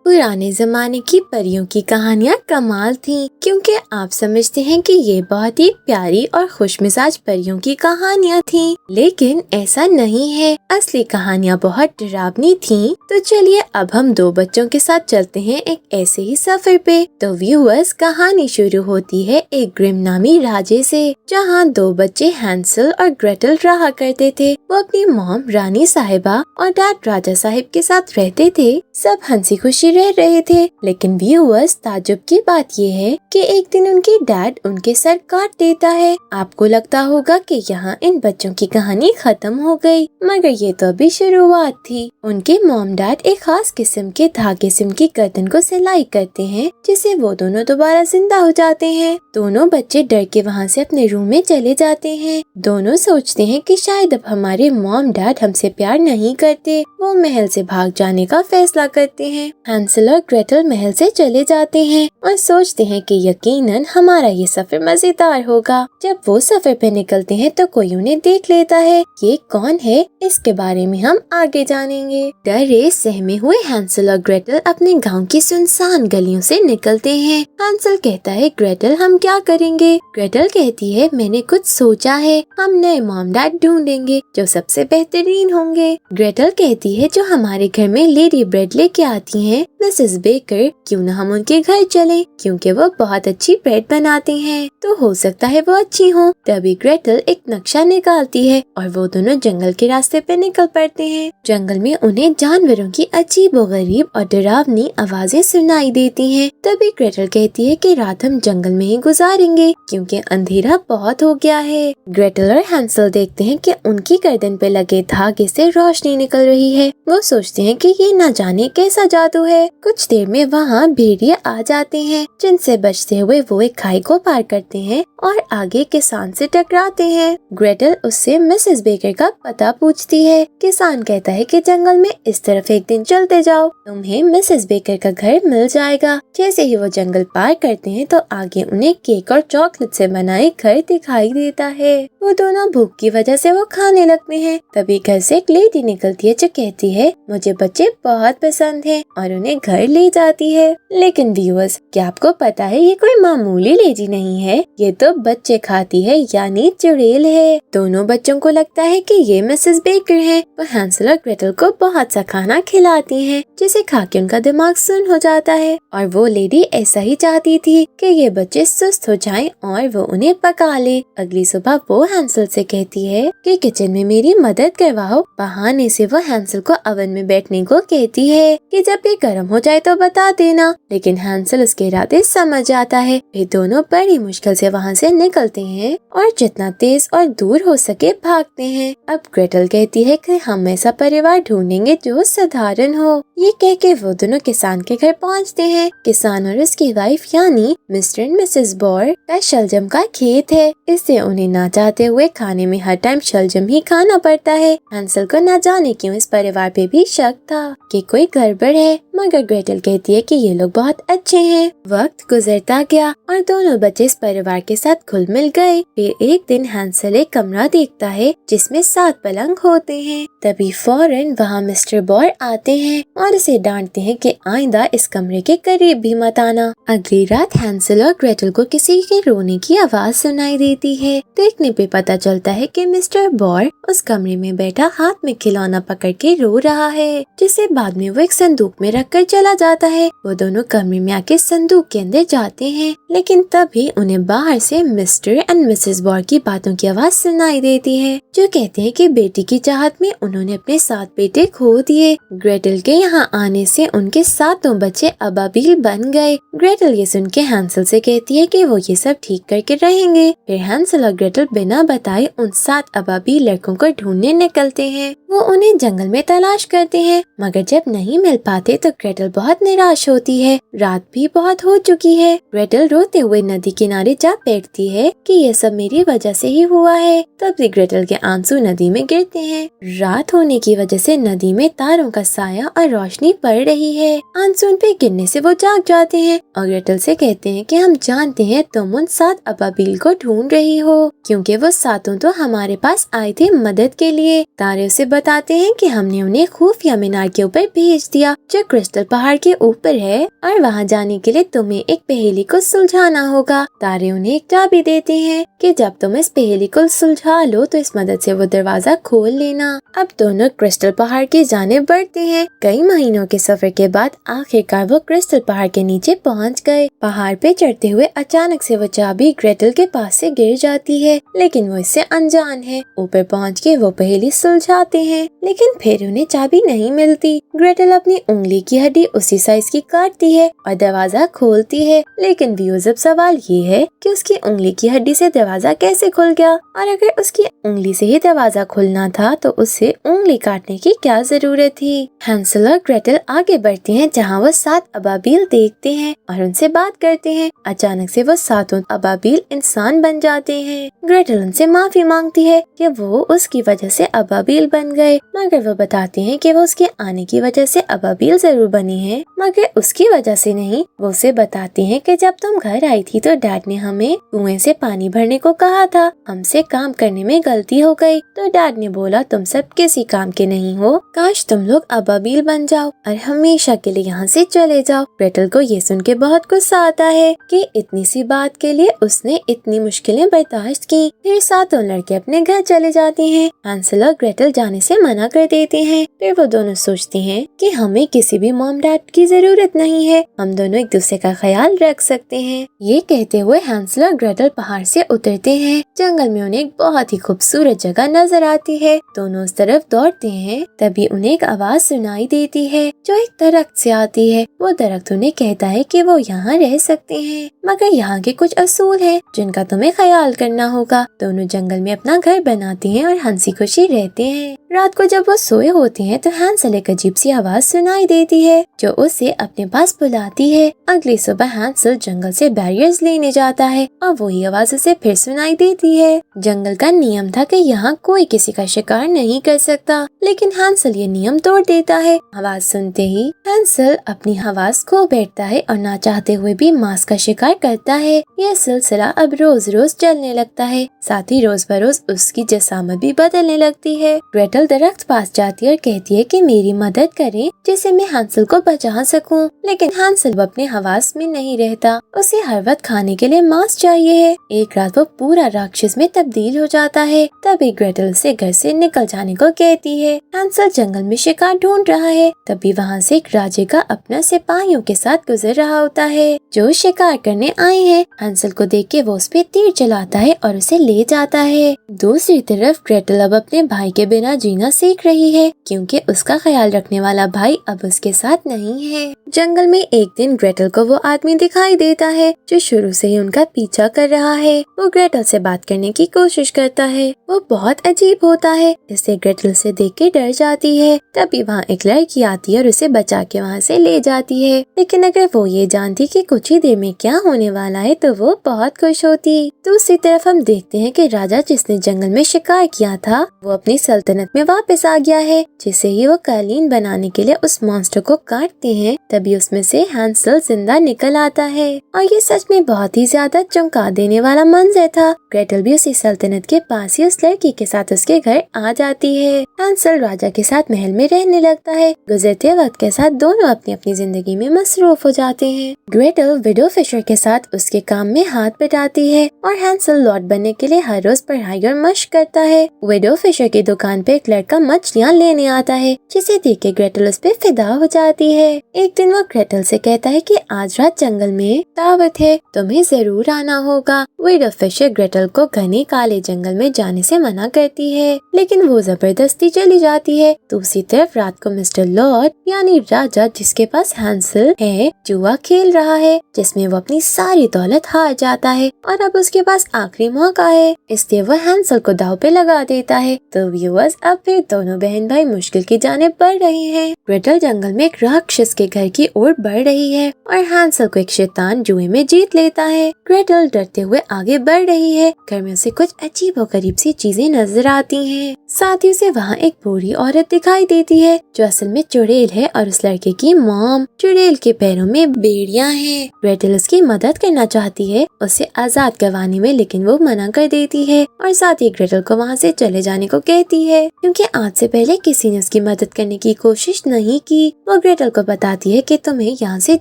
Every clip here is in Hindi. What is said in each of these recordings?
पुराने जमाने की परियों की कहानियाँ कमाल थीं, क्योंकि आप समझते हैं कि ये बहुत ही प्यारी और खुशमिजाज परियों की कहानियाँ थीं, लेकिन ऐसा नहीं है। असली कहानियाँ बहुत डरावनी थीं। तो चलिए अब हम दो बच्चों के साथ चलते हैं एक ऐसे ही सफर पे। तो व्यूअर्स, कहानी शुरू होती है एक ग्रिम नामी राज्य से, जहाँ दो बच्चे हैंसल और ग्रेटल रहा करते थे। वो अपनी मॉम रानी साहिबा और डैड राजा साहिब के साथ रहते थे। सब हंसी खुशी रह रहे थे, लेकिन व्यूअर्स, ताज्जुब की बात ये है कि एक दिन उनके डैड उनके सर काट देता है। आपको लगता होगा कि यहाँ इन बच्चों की कहानी खत्म हो गई, मगर ये तो अभी शुरुआत थी। उनके मॉम डैड एक खास किस्म के धागे से उनकी गर्दन को सिलाई करते हैं, जिससे वो दोनों दोबारा जिंदा हो जाते हैं। दोनों बच्चे डर के वहाँ से अपने रूम में चले जाते हैं। दोनों सोचते हैं कि शायद अब हमारे मॉम डैड हमसे प्यार नहीं करते। वो महल से भाग जाने का फैसला करते हैं। हैंसल और ग्रेटल महल से चले जाते हैं और सोचते हैं कि यकीनन हमारा ये सफर मजेदार होगा। जब वो सफर पे निकलते हैं तो कोई उन्हें देख लेता है। ये कौन है, इसके बारे में हम आगे जानेंगे। डरे सहमे हुए हैंसल और ग्रेटल अपने गांव की सुनसान गलियों से निकलते हैं। हैंसल कहता है, ग्रेटल हम क्या करेंगे? ग्रेटल कहती है, मैंने कुछ सोचा है। हम नए मॉम डैड ढूंढेंगे जो सबसे बेहतरीन होंगे। ग्रेटल कहती है, जो हमारे घर में लेडी ब्रेड लेके आती हैं, मिसेस बेकर, क्यों न हम उनके घर चलें, क्योंकि वो बहुत अच्छी ब्रेड बनाती हैं। तो हो सकता है वो अच्छी हो। तभी ग्रेटल एक नक्शा निकालती है और वो दोनों जंगल के रास्ते पे निकल पड़ते हैं। जंगल में उन्हें जानवरों की अजीबोगरीब और डरावनी आवाजें सुनाई देती हैं। तभी ग्रेटल कहती है कि रात हम जंगल में ही गुजारेंगे, क्योंकि अंधेरा बहुत हो गया है। ग्रेटल और हैंसल देखते हैं कि उनकी गर्दन पे लगे धागे से रोशनी निकल रही है। वो सोचते हैं कि ये न जाने कैसा जादू है। कुछ देर में वहाँ भेड़िए आ जाते हैं, जिनसे बचते हुए वो एक खाई को पार करते हैं और आगे किसान से टकराते हैं। ग्रेटल उससे मिसेस बेकर का पता पूछती है। किसान कहता है कि जंगल में इस तरफ एक दिन चलते जाओ, तुम्हें मिसेस बेकर का घर मिल जाएगा। जैसे ही वो जंगल पार करते हैं तो आगे उन्हें केक और चॉकलेट से बनाए घर दिखाई देता है। वो दोनों भूख की वजह से वो खाने लगते हैं। तभी घर से एक लेडी निकलती है जो कहती है, मुझे बच्चे बहुत पसंद हैं, और उन्हें घर ले जाती है। लेकिन व्यूअर्स, क्या आपको पता है ये कोई मामूली लेडी नहीं है, ये तो बच्चे खाती है, यानी चुड़ैल है। दोनों बच्चों को लगता है कि ये मिसेस बेकर है। वो हैंसल और ग्रेटल को बहुत सा खाना खिलाती हैं, जिसे खा के उनका दिमाग सुन्न हो जाता है। और वो लेडी ऐसा ही चाहती थी कि ये बच्चे सुस्त हो जाएं और वो उन्हें पका ले। अगली सुबह वो हैंसल से कहती है कि किचन में मेरी मदद करवाओ। बहाने से वो हैंसल को ओवन में बैठने को कहती है कि जब ये गर्म हो जाए तो बता देना। लेकिन हैंसल उसके इरादे समझ आता है। वे दोनों बड़ी मुश्किल से वहाँ से निकलते हैं और जितना तेज और दूर हो सके भागते हैं। अब ग्रेटल कहती है कि हम ऐसा परिवार ढूंढेंगे जो साधारण हो। ये कह के वो दोनों किसान के घर पहुँचते हैं। किसान और उसकी वाइफ यानी मिस्टर एंड मिसेस बॉर का शलजम का खेत है, इससे उन्हें ना चाहते हुए खाने में हर टाइम शलजम ही खाना पड़ता है। हैंसल को ना जाने क्यों इस परिवार पे भी शक था कि कोई गड़बड़ है, मगर ग्रेटल कहती है कि ये लोग बहुत अच्छे हैं। वक्त गुजरता गया और दोनों बच्चे इस परिवार के साथ घुल मिल गए। फिर एक दिन हैंसल एक कमरा देखता है जिसमें 7 पलंग होते हैं। तभी फौरन वहाँ मिस्टर बॉर आते हैं और उसे डांटते हैं कि आइंदा इस कमरे के करीब भी मत आना। अगली रात हैंसल और ग्रेटल को किसी के रोने की आवाज सुनाई देती है। देखने पे पता चलता है कि मिस्टर बॉर उस कमरे में बैठा हाथ में खिलौना पकड़ के रो रहा है, जिसे बाद में वो एक संदूक में रख कर चला जाता है। वो दोनों कमरे में आके संदूक के अंदर जाते हैं, लेकिन तभी उन्हें बाहर से मिस्टर एंड मिसेस बॉर की बातों की आवाज सुनाई देती है, जो कहते हैं कि बेटी की चाहत में उन्होंने अपने 7 बेटे खो दिए। ग्रेटल के यहाँ आने से उनके 7 बच्चे अबाबिल बन गए। ग्रेटल ये सुन के हैंसल से कहती है कि वो ये सब ठीक करके रहेंगे। फिर हैंसल और ग्रेटल बिना बताए उन 7 अबाबिल लड़कों को ढूंढने निकलते हैं। वो उन्हें जंगल में तलाश करते हैं, मगर जब नहीं मिल पाते तो ग्रेटल बहुत निराश होती है। रात भी बहुत हो चुकी है। ग्रेटल रोते हुए नदी किनारे जा बैठती है कि ये सब मेरी वजह से ही हुआ है। तभी ग्रेटल के आंसू नदी में गिरते हैं। रात होने की वजह से नदी में तारों का साया और रोशनी पड़ रही है। आंसू उन पे गिरने से वो जाग जाते हैं और ग्रेटल से कहते हैं कि हम जानते हैं तुम उन 7 अबाबिल को ढूंढ रही हो, क्योंकि वो 7 तो हमारे पास आए थे मदद के लिए। तारे उसे बताते हैं कि हमने उन्हें खुफिया मीनार के ऊपर भेज भेज दिया जो क्रिस्टल पहाड़ के ऊपर है और वहाँ जाने के लिए तुम्हें एक पहेली को सुलझाना होगा। तारे उन्हें एक चाबी देते हैं कि जब तुम इस पहेली को सुलझा लो तो इस मदद से वो दरवाजा खोल लेना। अब दोनों क्रिस्टल पहाड़ की जानिब बढ़ते हैं। कई महीनों के सफर के बाद आखिरकार वो क्रिस्टल पहाड़ के नीचे पहुँच गए। पहाड़ पे चढ़ते हुए अचानक से वो चाबी ग्रेटल के पास से गिर जाती है, लेकिन वो इससे अनजान है। ऊपर पहुँच के वो पहेली सुलझाते हैं, लेकिन फिर उन्हें चाबी नहीं मिलती। ग्रेटल अपनी उंगली की हड्डी उसी साइज की काटती है और दरवाजा खोलती है, लेकिन व्यूअर्स अब सवाल ये है कि उसकी उंगली की हड्डी से दरवाजा कैसे खुल गया, और अगर उसकी उंगली से ही दरवाजा खुलना था तो उससे उंगली काटने की क्या जरूरत थी। हैंसल और ग्रेटल आगे बढ़ते हैं जहाँ वो 7 अबाबिल देखते हैं और उनसे बात करते हैं। अचानक से वो 7 अबाबिल इंसान बन जाते हैं। ग्रेटल उनसे माफी मांगती है कि वो उसकी वजह से अबाबिल बन गए, मगर वो बताते हैं कि वो उसके आने की वजह से अबाबिल जरूर बनी है, मगर उसकी वजह से नहीं। वो उसे बताते हैं कि जब तुम घर आई थी तो डैड ने हमें कुएं से पानी भरने को कहा था, हमसे काम करने में गलती हो गई। तो डैड ने बोला तुम सब किसी काम के नहीं हो, काश तुम लोग अबाबिल बन जाओ और हमेशा के लिए यहाँ से चले जाओ। ग्रेटल को ये सुन के बहुत गुस्सा आता है कि इतनी सी बात के लिए उसने इतनी मुश्किलें बर्दाश्त की। फिर 7 लड़के अपने घर चले जाते हैं। हैंसल और ग्रेटल जाने से मना कर देते हैं। फिर वो दोनों सोचते हैं कि हमें किसी भी मॉम डैड की जरूरत नहीं है, हम दोनों एक दूसरे का ख्याल रख सकते हैं। ये कहते हुए हैंसल और ग्रेटल पहाड़ से उतरते हैं। जंगल में उन्हें एक बहुत ही खूबसूरत जगह नजर आती है। दोनों उस तरफ दौड़ते हैं, तभी उन्हें एक आवाज सुनाई देती है जो एक दरख्त से आती है। वो दरख्त उन्हें कहता है कि वो यहाँ रह सकते हैं, मगर यहाँ के कुछ असूल हैं जिनका तुम्हें ख्याल करना होगा। दोनों जंगल में अपना घर बनाते हैं और हंसी खुशी रहते हैं। रात को जब वो सोए होते हैं तो हैंसल एक अजीब सी आवाज सुनाई देती है जो उसे अपने पास बुलाती है। अगली सुबह हैंसल जंगल से बैरियर्स लेने जाता है और वही आवाज उसे फिर सुनाई देती है। जंगल का नियम था कि यहाँ कोई किसी का शिकार नहीं कर सकता, लेकिन हैंसल ये नियम तोड़ देता है। आवाज सुनते ही हैंसल अपनी आवाज खो बैठता है और ना चाहते हुए भी मांस का शिकार करता है। यह सिलसिला अब रोज रोज चलने लगता है, साथ ही रोज बरोज उसकी जसामत भी बदलने लगती है। ग्रेटल दरख्त पास जाती है और कहती है कि मेरी मदद करें जिससे मैं हैंसल को बचा सकूं, लेकिन हैंसल अपने हवास में नहीं रहता। उसे हर वक्त खाने के लिए मांस चाहिए है। एक रात वो पूरा राक्षस में तब्दील हो जाता है। तभी ग्रेटल से घर से निकल जाने को कहती है। हैंसल जंगल में शिकार ढूंढ रहा है, तभी वहाँ से एक राजे का अपना सिपाहियों के साथ गुजर रहा होता है जो शिकार करने आए हैं। हैंसल को देख के वो उस पे तीर चलाता है और उसे ले जाता है। दूसरी तरफ ग्रेटल अब अपने भाई के बिना जीना सीख रही है, क्योंकि उसका ख्याल रखने वाला भाई अब उसके साथ नहीं है। जंगल में एक दिन ग्रेटल को वो आदमी दिखाई देता है जो शुरू से ही उनका पीछा कर रहा है। वो ग्रेटल से बात करने की कोशिश करता है। वो बहुत अजीब होता है, इससे ग्रेटल से देख के डर जाती है। तभी वहाँ एक लड़की आती है और उसे बचा के वहाँ से ले जाती है। लेकिन अगर वो ये जानती कि कुछ ही देर में क्या होने वाला है तो वो बहुत खुश होती। दूसरी तरफ हम देखते हैं कि राजा जिसने जंगल में शिकार किया था वो अपनी सल्तनत में वापस आ गया है। जिसे ही वो कालीन बनाने के लिए उस मॉन्स्टर को काटते हैं, तभी उसमें से हैंसल जिंदा निकल आता है और ये सच में बहुत ही ज्यादा चौंका देने वाला मंजर था। ग्रेटल भी उसी सल्तनत के पास ही उस लड़की के साथ उसके घर आ जाती है। हैंसल राजा के साथ महल में रहने लगता है। गुजरते वक्त के साथ दोनों अपनी अपनी जिंदगी में मसरूफ हो जाते हैं। ग्रेटल विडो फिशर के साथ उसके काम में हाथ बटाती है और हैंसल लॉर्ड बनने के लिए हर रोज पढ़ाई और मशक करता है। विडो फिशर की दुकान पे एक लड़का मछलियाँ लेने आता है, जिसे देख के ग्रेटल उस पे फिदा हो जाती है। एक दिन वो ग्रेटल से कहता है कि आज रात जंगल में दावत है, तुम्हें जरूर आना होगा। विडो फिशर ग्रेटल को घने काले जंगल में जाने से मना करती है, लेकिन वो जबरदस्ती चली जाती है। दूसरी तरफ रात को मिस्टर लॉर्ड यानी राजा जिसके पास हैंसल है जुआ खेल रहा है, जिसमें वो अपनी सारी दौलत हार जाता है और अब उसके पास आखिरी मौका है, इसलिए वो हैंसल को दाव पे लगा देता है। तो व्यूअर्स अब फिर दोनों बहन भाई मुश्किल की जाने बढ़ रहे हैं। ग्रेटल जंगल में एक राक्षस के घर की ओर बढ़ रही है और हैंसल को एक शैतान जुए में जीत लेता है। ग्रेटल डरते हुए आगे बढ़ रही है। घर में उसे कुछ अजीबोगरीब सी चीजें नजर आती हैं। साथ ही उसे वहाँ एक बूढ़ी औरत दिखाई देती है जो असल में चुड़ैल है और उस लड़के की मॉम। चुड़ैल के पैरों में बेड़ियाँ हैं। ग्रेटल उसकी मदद करना चाहती है उसे आजाद करवाने में, लेकिन वो मना कर देती है और साथ ही ग्रेटल को वहाँ से चले जाने को कहती है। क्योंकि आज से पहले किसी ने उसकी मदद करने की कोशिश नहीं की। वो ग्रेटल को बताती है कि तुम्हें यहाँ से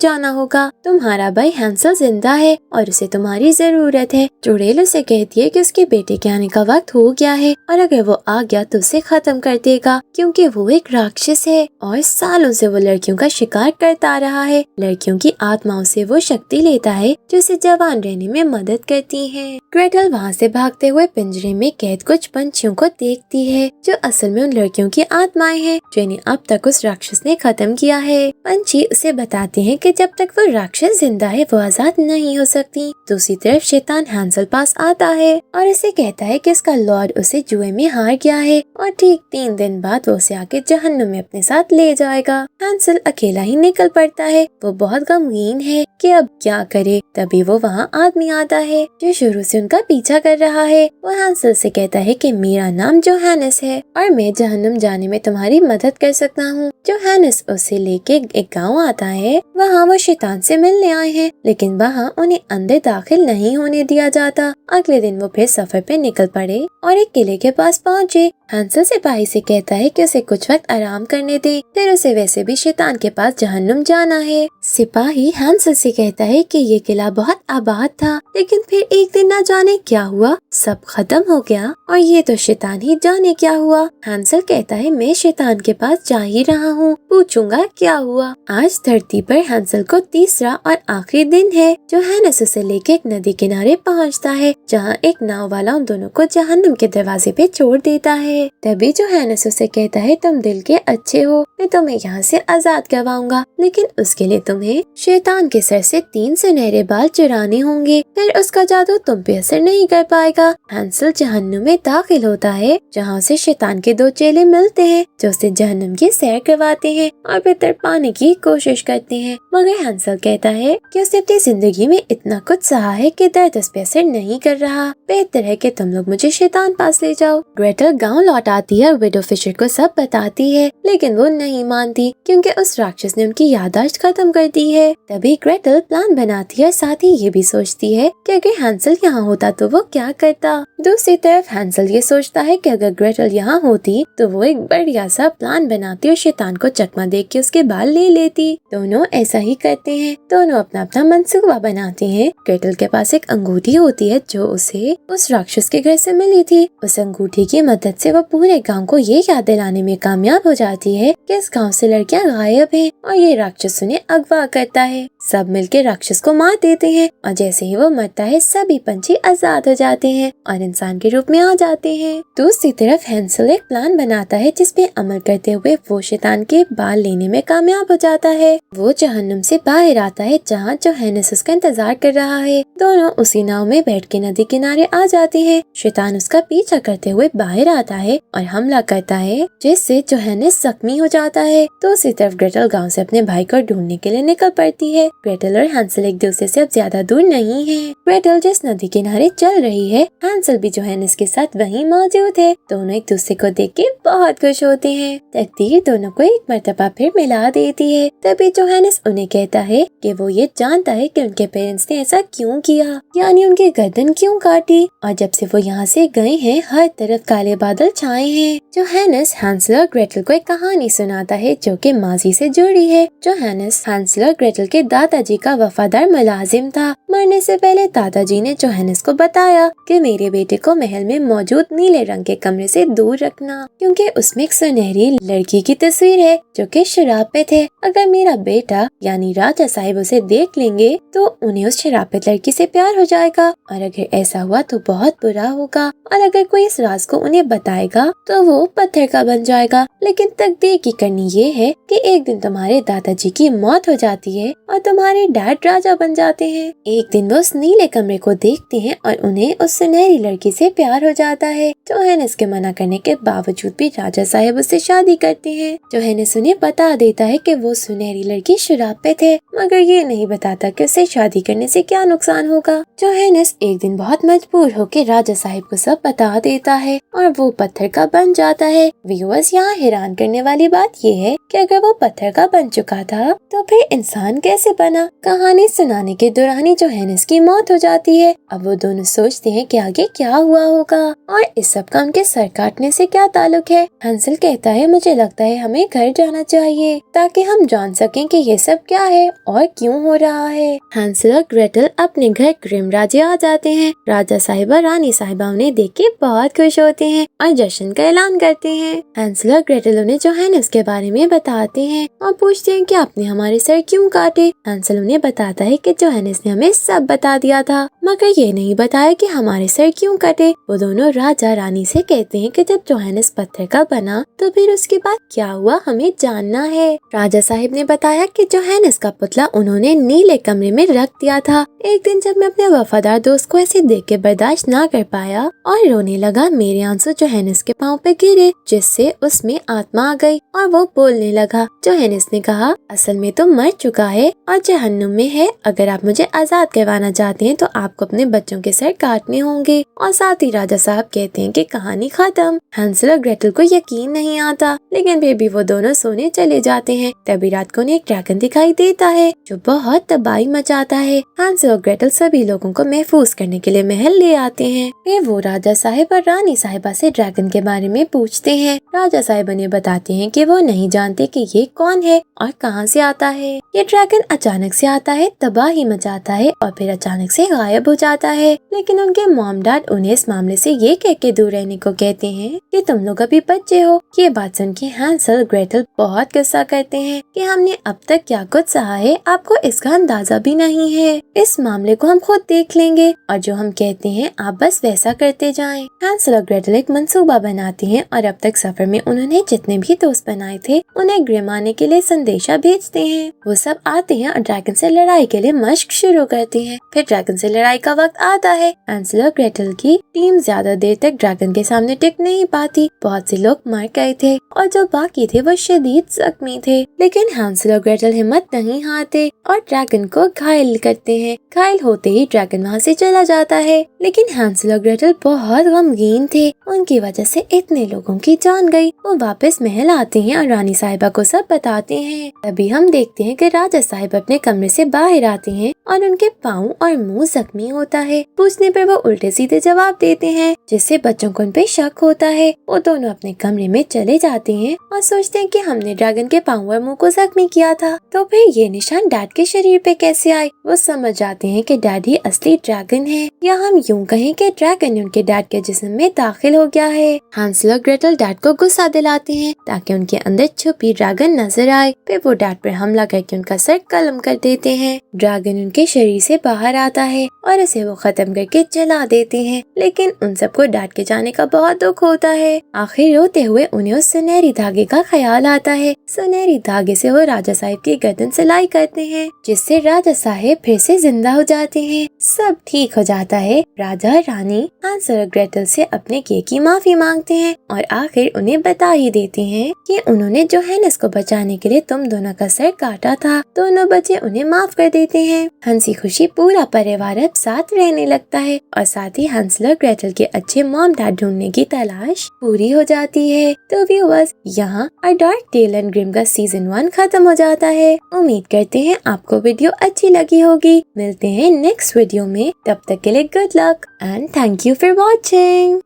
जाना होगा, तुम्हारा भाई हैंसल जिंदा है और उसे तुम्हारी जरूरत है। चुड़ैल उसे कहती है कि उसके बेटे के आने का वक्त हो गया है और अगर वो आ गया तो उसे खत्म कर देगा, क्योंकि वो एक राक्षस है और सालों से वो लड़कियों का शिकार करता रहा है। लड़कियों की आत्माओं से वो शक्ति लेता है जो उसे जवान रहने में मदद करती है। ग्रेटल वहाँ से भागते हुए पिंजरे में कैद कुछ पंछियों को देखती है जो असल में उन लड़कियों की आत्माएं हैं जिन्हें अब तक उस राक्षस ने खत्म किया है। पंछी उसे बताते हैं कि जब तक वो राक्षस जिंदा है वो आजाद नहीं हो सकती। दूसरी तरफ शैतान हैंसल पास आता है और उसे कहता है कि उसका लॉर्ड उसे जुए में हार गया है और ठीक 3 दिन बाद वो उसे आके जहन्नुम में अपने साथ ले जाएगा। हैंसल अकेला ही निकल पड़ता है। वो बहुत गमगीन है कि अब क्या करे। तभी वो वहाँ आदमी आता है जो शुरू से उनका पीछा कर रहा है। वो हैंसल से कहता है कि मेरा नाम जोहानस है और मैं जहन्नुम जाने में तुम्हारी मदद कर सकता हूँ। जोहानस उसे लेके एक गांव आता है। वहाँ वो शैतान से मिलने आए हैं, लेकिन वहाँ उन्हें अंदर दाखिल नहीं होने दिया जाता। अगले दिन वो फिर सफर पे निकल पड़े और एक किले के पास पहुँचे। हैंसल सिपाही से कहता है कि उसे कुछ वक्त आराम करने दे, फिर उसे वैसे भी शैतान के पास जहन्नुम जाना है। सिपाही हैंसल से कहता है कि ये किला बहुत आबाद था, लेकिन फिर एक दिन न जाने क्या हुआ, सब खत्म हो गया और ये तो शैतान ही जाने क्या हुआ। हैंसल कहता है मैं शैतान के पास जा ही रहा हूँ, पूछूंगा क्या हुआ। आज धरती पर हैंसल को तीसरा और आखिरी दिन है। जोहानस उसे लेके एक नदी किनारे पहुँचता है जहाँ एक नाव वाला उन दोनों को जहन्नुम के दरवाजे पे छोड़ देता है। तभी जोहानस उसे कहता है तुम दिल के अच्छे हो, मैं तुम्हें यहाँ से आजाद करवाऊंगा, लेकिन उसके लिए तुम्हें शैतान के सर से 3 सुनहरे बाल चुराने होंगे, फिर उसका जादू तुम पे असर नहीं कर पाएगा। हैंसल जहन्नुम में दाखिल होता है जहाँ उसे शैतान के 2 चेले मिलते हैं जो उसे जहन्नुम की सैर करवाते हैं और भीतर पाने की कोशिश करते हैं। मगर हैंसल कहता है कि उसने अपनी जिंदगी में इतना कुछ सहा है कि दर्द उस पे असर नहीं कर रहा, बेहतर है कि तुम लोग मुझे शैतान पास ले जाओ। ग्रेटल गाँव लौट आती है, विडो फिशर को सब बताती है, लेकिन वो नहीं मानती क्योंकि उस राक्षस ने उनकी याददाश्त खत्म कर दी है। तभी ग्रेटल प्लान बनाती है, साथ ही ये भी सोचती है कि अगर हैंसल यहाँ होता तो वो क्या करता। दूसरी तरफ हैंसल ये सोचता है कि अगर ग्रेटल यहाँ होती तो वो एक बढ़िया सा प्लान बनाती और शैतान को चकमा देख के उसके बाल ले लेती। दोनों ऐसा ही करते हैं। दोनों अपना अपना मंसूबा बनाते हैं। ग्रेटल के पास एक अंगूठी होती है जो उसे उस राक्षस के घर से मिली थी। उस अंगूठी की मदद से वो पूरे गांव को ये याद दिलाने में कामयाब हो जाती है कि इस गांव से लड़कियां गायब हैं और ये राक्षस उन्हें अगवा करता है। सब मिलकर राक्षस को मार देते हैं और जैसे ही वो मरता है सभी पंछी आजाद हो जाते हैं और इंसान के रूप में आ जाते हैं। दूसरी तरफ हैंसल एक प्लान बनाता है जिसपे अमल करते हुए वो शैतान के बाल लेने में कामयाब हो जाता है। वो जहन्नुम से बाहर आता है जहाँ जोहानस उसका इंतजार कर रहा है। दोनों उसी नाव में बैठ के नदी किनारे आ जाते हैं। शैतान उसका पीछा करते हुए बाहर आता है और हमला करता है जिससे जोहानस जख्मी हो जाता है। दूसरी तरफ ग्रेटल गांव से अपने भाई को ढूंढने के लिए निकल पड़ती है। ग्रेटल और हैंसल एक दूसरे से अब ज्यादा दूर नहीं है। ग्रेटल जिस नदी किनारे चल रही है, हैंसल भी जोहानस के साथ वहीं मौजूद है। दोनों एक दूसरे को देख के बहुत खुश होते हैं। तकदीर दोनों को एक मर्तबा फिर मिला देती है। तभी जोहानस उन्हें कहता है कि वो ये जानता है कि उनके पेरेंट्स ने ऐसा क्यों किया, यानी उनकी गर्दन क्यों काटी, और जब से वो यहाँ से गए हैं हर तरफ काले बादल छाए हैं। जोहानस हैंसल और ग्रेटल को एक कहानी सुनाता है जो कि माजी से जुड़ी है। जोहानस हैंसल और ग्रेटल के दादाजी का वफादार मुलाजिम था। मरने से पहले दादाजी ने जोहानस को बताया कि मेरे बेटे को महल में मौजूद नीले रंग के कमरे से दूर रखना, क्योंकि उसमें एक सुनहरी लड़की की तस्वीर है जो कि शराबित है। अगर मेरा बेटा यानी राजा साहिब उसे देख लेंगे तो उन्हें उस शराबित लड़की से प्यार हो जाएगा, और अगर ऐसा हुआ तो बहुत बुरा होगा, और अगर कोई इस राज को उन्हें बताएगा तो वो पत्थर का बन जाएगा। लेकिन तकदीर की करनी ये है कि एक दिन तुम्हारे दादाजी की मौत हो जाती है और तुम्हारे डैड राजा बन जाते हैं। एक दिन वो उस नीले कमरे को देखते हैं और उन्हें उस सुनहरी लड़की से प्यार हो जाता है। जोहानस के मना करने के बावजूद भी राजा साहब उससे शादी करते हैं। जोहानस उन्हें बता देता है कि वो सुनहरी लड़की शराबित है, मगर ये नहीं बताता कि उसे शादी करने से क्या नुकसान होगा। जोहानस एक दिन बहुत मजबूर होकर राजा साहब को सब बता देता है और वो पत्थर का बन जाता है। व्यूअर्स, यहाँ हैरान करने वाली बात ये है कि अगर वो पत्थर का बन चुका था तो फिर इंसान कैसे बना। कहानी सुनाने के दौरान ही जो जोहेनिस की मौत हो जाती है। अब वो दोनों सोचते हैं कि आगे क्या हुआ होगा और इस सब का उनके सर काटने से क्या ताल्लुक है। हैंसल कहता है मुझे लगता है हमें घर जाना चाहिए ताकि हम जान सकें कि ये सब क्या है और क्यों हो रहा है। हैंसल और ग्रेटल अपने घर ग्रिम राज्य आ जाते हैं। राजा साहिबा रानी साहिबा उन्हें देख के बहुत खुश होते हैं और जश्न का ऐलान करते हैं। हैंसल और ग्रेटल उन्हें जोहेनिस के बारे में बताते हैं और पूछते हैं कि आपने हमारे सर क्यों काटे। हैंसल उन्हें बताता है कि जोहेनिस ने हमें सब बता दिया था मगर ये नहीं बताया कि हमारे सर क्यों कटे। वो दोनों राजा रानी से कहते हैं कि जब जोहेनिस पत्थर का बना तो फिर उसके बाद क्या हुआ हमें जानना है। राजा साहिब ने बताया कि जोहेनिस का पुतला उन्होंने नीले कमरे में रख दिया था। एक दिन जब मैं अपने वफादार दोस्त को ऐसे देख के बर्दाश्त ना कर पाया और रोने लगा, मेरे आंसू जोहेनिस के पाँव पे गिरे जिससे उसमें आत्मा आ गई और वो बोलने लगा। जोहेनिस ने कहा असल में तो मर चुका है और जहन्नुम में है। अगर आप मुझे आजाद करवाना चाहते हैं तो आपको अपने बच्चों के सर काटने होंगे। और साथ ही राजा साहब कहते हैं कि कहानी खत्म। हैंसल और ग्रेटल को यकीन नहीं आता लेकिन फिर भी वो दोनों सोने चले जाते हैं। तभी रात को उन्हें एक ड्रैगन दिखाई देता है जो बहुत तबाही मचाता है। हैंसल और ग्रेटल सभी लोगों को महफूज करने के लिए महल ले आते हैं। फिर वो राजा साहिब और रानी साहिबा से ड्रैगन के बारे में पूछते हैं। राजा साहिब उन्हें बताते हैं कि वो नहीं जानते कि ये कौन है और कहां से आता है। ये ड्रैगन अचानक से आता है, तबाही मचाता है और फिर अचानक से गायब हो जाता है। लेकिन उनके मॉम डैड उन्हें इस मामले से ये कह के दूर रहने को कहते हैं कि तुम लोग अभी बच्चे हो। ये बात सुन के हैंसल ग्रेटल बहुत गुस्सा करते हैं कि हमने अब तक क्या कुछ सहा है, आपको इसका अंदाजा भी नहीं है। इस मामले को हम खुद देख लेंगे और जो हम कहते हैं आप बस वैसा करते जाएं। हैंसल और ग्रेटल एक मंसूबा बनाती हैं और अब तक सफर में उन्होंने जितने भी दोस्त बनाए थे उन्हें ग्रिम आने के लिए संदेशा भेजते हैं। वो सब आते हैं और ड्रैगन से लड़ाई के लिए मशक शुरू करते हैं। फिर ड्रैगन से लड़ाई का वक्त आता है। हैंसल और ग्रेटल की टीम ज्यादा देर तक ड्रैगन के सामने टिक नहीं पाती। बहुत से लोग मर गए थे और जो बाकी थे वो शदीद जख्मी थे। लेकिन हैंसल और ग्रेटल हिम्मत नहीं हारते और ड्रैगन को घायल करते हैं। घायल होते ही ड्रैगन वहाँ से चला जाता है। लेकिन हैंसल और ग्रेटल बहुत गमगीन थे, उनकी वजह से इतने लोगों की जान गई। वो वापस महल आते हैं और रानी साहिबा को सब बताते हैं। तभी हम देखते हैं कि राजा साहिब अपने कमरे से बाहर आते हैं और उनके पाँव और मुंह जख्मी होता है। पूछने पर वो उल्टे सीधे जवाब देते हैं जिससे बच्चों को उन पे शक होता है। वो दोनों अपने कमरे में चले जाते हैं और सोचते हैं कि हमने ड्रैगन के पाँव और मुंह को जख्मी किया था तो फिर ये निशान डैड के शरीर पे कैसे आए। वो समझ जाते हैं कि डैड ही असली ड्रैगन है या हम यूं कहें कि ड्रैगन उनके डैड के जिस्म में दाखिल हो गया है। हैंसल और ग्रेटल डैड को गुस्सा दिलाते हैं ताकि उनके अंदर छुपी ड्रैगन नजर आए। फिर वो डैड पर हमला करके उनका सर कलम कर देते हैं। ड्रैगन उनके शरीर से बाहर आता है और इसे वो खत्म करके जला देते हैं। लेकिन उन सबको डैड के जाने का बहुत दुख होता है। आखिर रोते हुए उन्हें उस सुनहरी धागे का ख्याल आता है। सुनहरी धागे से वो राजा साहिब की गर्दन सिलाई करते हैं जिससे राजा साहिब फिर से जिंदा हो जाते हैं। सब ठीक हो जाता है। राजा रानी हैंसल और ग्रेटल से अपने किए की माफी मांगते हैं और आखिर उन्हें बता ही देते हैं कि उन्होंने जोहेनिस को बचाने के लिए तुम दोनों का सर काटा था। दोनों बच्चे उन्हें माफ कर देते हैं। हंसी खुशी पूरा परिवार अब साथ रहने लगता है और साथ ही हैंसल और ग्रेटल के अच्छे मॉम डैड ढूंढने की तलाश पूरी हो जाती है। तो व्यूअर्स, यहाँ a dark tale and Grimm का सीजन 1 खत्म हो जाता है। उम्मीद करते हैं आपको वीडियो अच्छी लगी होगी। मिलते हैं नेक्स्ट वीडियो में, तब तक के लिए good luck and thank you for watching.